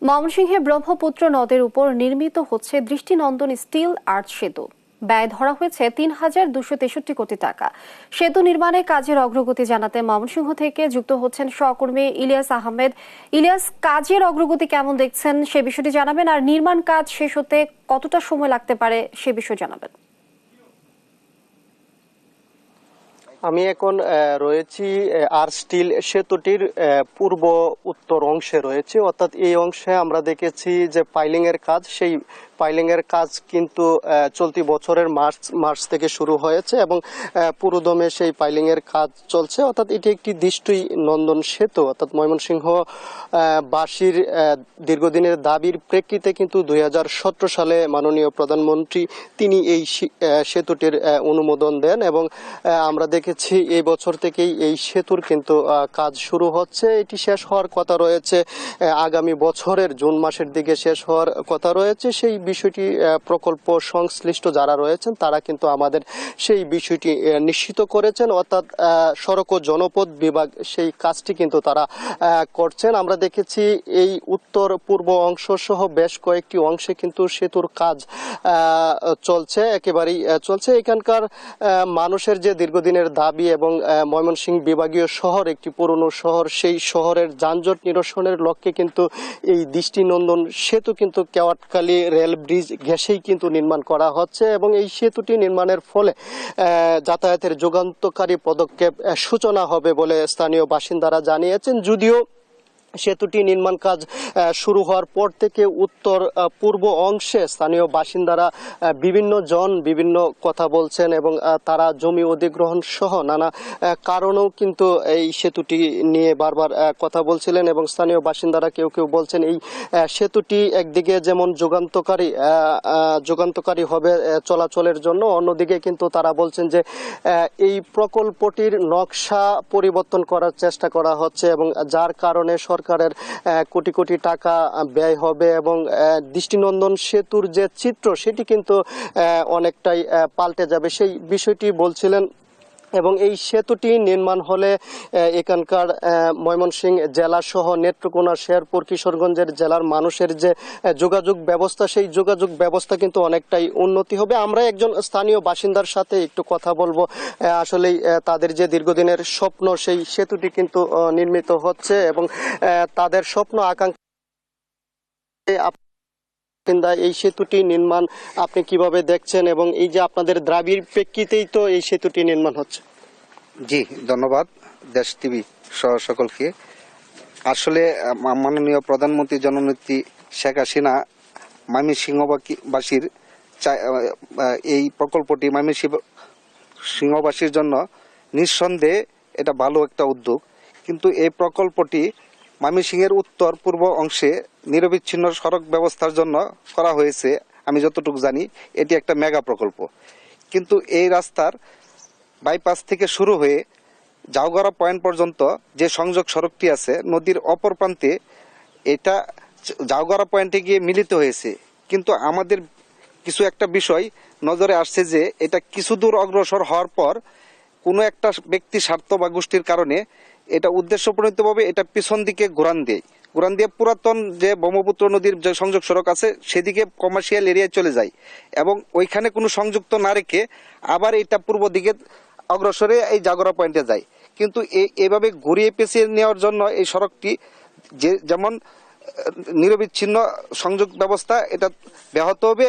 ময়মনসিংহে ব্রহ্মপুত্র নদের উপর নির্মিত হচ্ছে দৃষ্টিনন্দন স্টিল আর্চ সেতু। ব্যয় ধরা হয়েছে ৩,২৬৩ কোটি টাকা। সেতু নির্মাণে কাজের অগ্রগতি জানাতে ময়মনসিংহ থেকে যুক্ত হচ্ছেন সহকর্মী ইলিয়াস আহমেদ। ইলিয়াস, কাজের অগ্রগতি কেমন দেখছেন সে বিষয়টি জানাবেন, আর নির্মাণ কাজ শেষ হতে কতটা সময় লাগতে পারে সে বিষয় জানাবেন। আমি এখন রয়েছি আর স্টিল সেতুটির পূর্ব উত্তর অংশে রয়েছে, অর্থাৎ এই অংশে আমরা দেখেছি যে পাইলিং এর কাজ, সেই পাইলিং এর কাজ কিন্তু চলতি বছরের মার্চ থেকে শুরু হয়েছে এবং পুরোদমে সেই পাইলিং এর কাজ চলছে। অর্থাৎ এটি একটি দৃষ্টি নন্দন সেতু, অর্থাৎ ময়মনসিংহ বাসীর দীর্ঘদিনের দাবির প্রেক্ষিতে কিন্তু 2017 সালে মাননীয় প্রধানমন্ত্রী তিনি এই সেতুটির অনুমোদন দেন এবং আমরা দেখেছি এই বছর থেকেই এই সেতুর কিন্তু কাজ শুরু হচ্ছে। এটি শেষ হওয়ার কথা রয়েছে আগামী বছরের জুন মাসের দিকে শেষ হওয়ার কথা রয়েছে। সেই বিষয়টি প্রকল্প সংশ্লিষ্ট যারা রয়েছেন তারা কিন্তু আমাদের সেই বিষয়টি নিশ্চিত করেছেন, অর্থাৎ সড়ক ও জনপথ বিভাগ সেই কাজটি কিন্তু তারা করছেন। আমরা দেখেছি এই উত্তর পূর্ব অংশ সহ বেশ কয়েকটি অংশে কিন্তু সেতুর কাজ চলছে, একেবারেই চলছে। এখানকার মানুষের যে দীর্ঘদিনের দাবি এবং ময়মনসিংহ বিভাগীয় শহর একটি পুরনো শহর, সেই শহরের যানজট নিরসনের লক্ষ্যে কিন্তু এই দৃষ্টিনন্দন সেতু কিন্তু কেওয়াটখালী রেল ব্রিজ ঘেঁষেই কিন্তু নির্মাণ করা হচ্ছে এবং এই সেতুটি নির্মাণের ফলে যাতায়াতের যুগান্তকারী পদক্ষেপ সূচনা হবে বলে স্থানীয় বাসিন্দারা জানিয়েছেন। যদিও সেতুটি নির্মাণ কাজ শুরু হওয়ার পর থেকে উত্তর পূর্ব অংশে স্থানীয় বাসিন্দারা বিভিন্ন কথা বলছেন এবং তারা জমি অধিগ্রহণ সহ নানা কারণেও কিন্তু এই সেতুটি নিয়ে বারবার কথা বলছিলেন এবং স্থানীয় বাসিন্দারা কেউ কেউ বলছেন এই সেতুটি একদিকে যেমন যুগান্তকারী হবে চলাচলের জন্য, অন্যদিকে কিন্তু তারা বলছেন যে এই প্রকল্পটির নকশা পরিবর্তন করার চেষ্টা করা হচ্ছে এবং যার কারণে সরকারের কোটি কোটি টাকা ব্যয় হবে এবং দৃষ্টিনন্দন সেতুর যে চিত্র সেটি কিন্তু অনেকটাই পাল্টে যাবে, সেই বিষয়টি বলছিলেন। এবং এই সেতুটি নির্মাণ হলে এখানকার ময়মনসিংহ জেলা সহ নেত্রকোনা, শেরপুর, কিশোরগঞ্জের জেলার মানুষের যে যোগাযোগ ব্যবস্থা, সেই যোগাযোগ ব্যবস্থা কিন্তু অনেকটাই উন্নতি হবে। আমরা একজন স্থানীয় বাসিন্দার সাথে একটু কথা বলবো। আসলেই তাদের যে দীর্ঘদিনের স্বপ্ন, সেই সেতুটি কিন্তু নির্মিত হচ্ছে এবং তাদের স্বপ্ন আকাঙ্ক্ষা এই সেতুটি নির্মাণ আপনি কিভাবে দেখছেন এবং এই যে আপনাদের দাবির প্রেক্ষিতেই তো এই সেতুটি নির্মাণ হচ্ছে। জি, ধন্যবাদ দেশ টিভি সহ সকলকে। আসলে মাননীয় প্রধানমন্ত্রী জননেত্রী শেখ হাসিনা ময়মনসিংহবাসীর এই প্রকল্পটি ময়মনসিংহবাসীর জন্য নিঃসন্দেহে এটা ভালো একটা উদ্যোগ, কিন্তু এই প্রকল্পটি ময়মনসিংহের উত্তর পূর্ব অংশে নিরবিচ্ছিন্ন সড়ক ব্যবস্থার জন্য করা হয়েছে। আমি যতটুকু জানি এটি একটা মেগা প্রকল্প, কিন্তু এই রাস্তার বাইপাস থেকে শুরু হয়ে জাউগড়া পয়েন্ট পর্যন্ত যে সংযোগ সড়কটি আছে নদীর অপর প্রান্তে, এটা জাউগড়া পয়েন্টে গিয়ে মিলিত হয়েছে। কিন্তু আমাদের কিছু একটা বিষয় নজরে আসছে যে এটা কিছু দূর অগ্রসর হওয়ার পর কোনো একটা ব্যক্তি স্বার্থ বা গোষ্ঠীর কারণে এটা উদ্দেশ্যপ্রণীতভাবে এটা পিছন দিকে ঘোরান দিয়ে পুরাতন যে ব্রহ্মপুত্র নদীর যে সংযোগ সড়ক আছে সেদিকে কমার্শিয়াল এরিয়ায় চলে যায় এবং ওইখানে কোনো সংযুক্ত না রেখে আবার এটা পূর্ব দিকে অগ্রসরে এই জাগরা পয়েন্টে যায়। কিন্তু এইভাবে ঘুরিয়ে পেঁচিয়ে নেওয়ার জন্য এই সড়কটি যেমন নিরবিচ্ছিন্ন সংযোগ ব্যবস্থা এটা ব্যাহত হবে।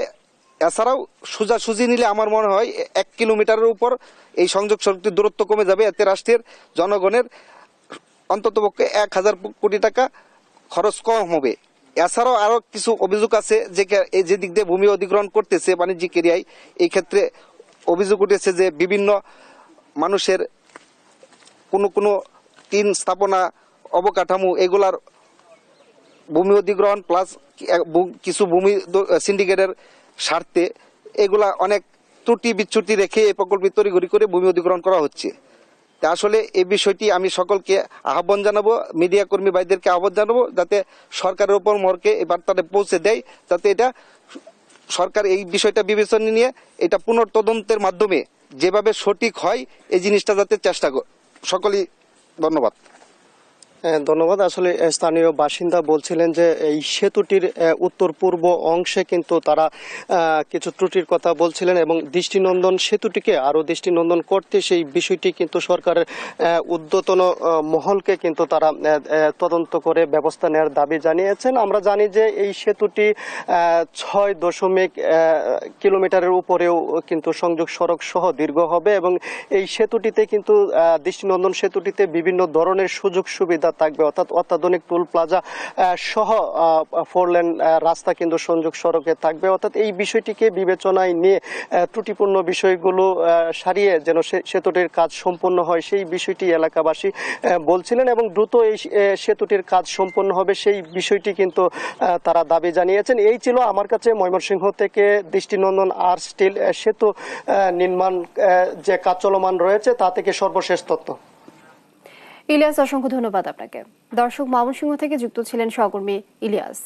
এছাড়াও সোজাসুজি নিলে আমার মনে হয় 1 কিলোমিটারের উপর এই সংযোগ সড়কটির দূরত্ব কমে যাবে। এতে রাষ্ট্রের জনগণের অন্ততপক্ষে 1000 কোটি টাকা খরচ কম হবে। এছাড়াও আরো কিছু অভিযোগ আছে যে দিক দিয়ে ভূমি অধিগ্রহণ করতেছে বাণিজ্যিক এরিয়ায়, এই ক্ষেত্রে অভিযোগ উঠেছে যে বিভিন্ন মানুষের কোনো টিন স্থাপনা, অবকাঠামো এগুলার ভূমি অধিগ্রহণ প্লাস কিছু ভূমি সিন্ডিকেটের স্বার্থে এগুলা অনেক ত্রুটি বিচ্যুতি রেখে এই প্রকল্প তড়িঘড়ি করে ভূমি অধিগ্রহণ করা হচ্ছে। আসলে এই বিষয়টি আমি সকলকে আহ্বান জানাবো, মিডিয়া কর্মী ভাইদেরকে আহ্বান জানাবো যাতে সরকারের উপর মহলকে এই বার্তাটা পৌঁছে দেয়, যাতে এটা সরকার এই বিষয়টা বিবেচনা নিয়ে এটা পুনর্তদন্তের মাধ্যমে যেভাবে সঠিক হয় এই জিনিসটা যাতে চেষ্টা করে। সকলেই ধন্যবাদ। ধন্যবাদ। আসলে স্থানীয় বাসিন্দা বলছিলেন যে এই সেতুটির উত্তর পূর্ব অংশে কিন্তু তারা কিছু ত্রুটির কথা বলছিলেন এবং দৃষ্টিনন্দন সেতুটিকে আরো দৃষ্টিনন্দন করতে সেই বিষয়টি কিন্তু সরকারের ঊর্ধ্বতন মহলকে কিন্তু তারা তদন্ত করে ব্যবস্থা নেওয়ার দাবি জানিয়েছেন। আমরা জানি যে এই সেতুটি 6.কিলোমিটারের উপরেও কিন্তু সংযোগ সড়ক সহ দীর্ঘ হবে এবং এই সেতুটিতে কিন্তু দৃষ্টিনন্দন সেতুটিতে বিভিন্ন ধরনের সুযোগ সুবিধা থাকবে, অর্থাৎ অত্যাধুনিক টোল প্লাজা সহ 4 লেন রাস্তা কিন্তু সংযোগ সড়কে থাকবে। অর্থাৎ এই বিষয়টিকে বিবেচনায় নিয়ে ত্রুটিপূর্ণ বিষয়গুলো সারিয়ে যেন সেতুটির কাজ সম্পন্ন হয় সেই বিষয়টি এলাকাবাসী বলছিলেন এবং দ্রুত এই সেতুটির কাজ সম্পন্ন হবে সেই বিষয়টি কিন্তু তারা দাবি জানিয়েছেন। এই ছিল আমার কাছে ময়মনসিংহ থেকে দৃষ্টিনন্দন আর স্টিল সেতু নির্মাণ যে কাজ চলমান রয়েছে তা থেকে সর্বশেষ তথ্য। ইলিয়াস, অসংখ্য ধন্যবাদ আপনাকে। দর্শক, ময়মনসিংহ থেকে যুক্ত ছিলেন সহকর্মী ইলিয়াস।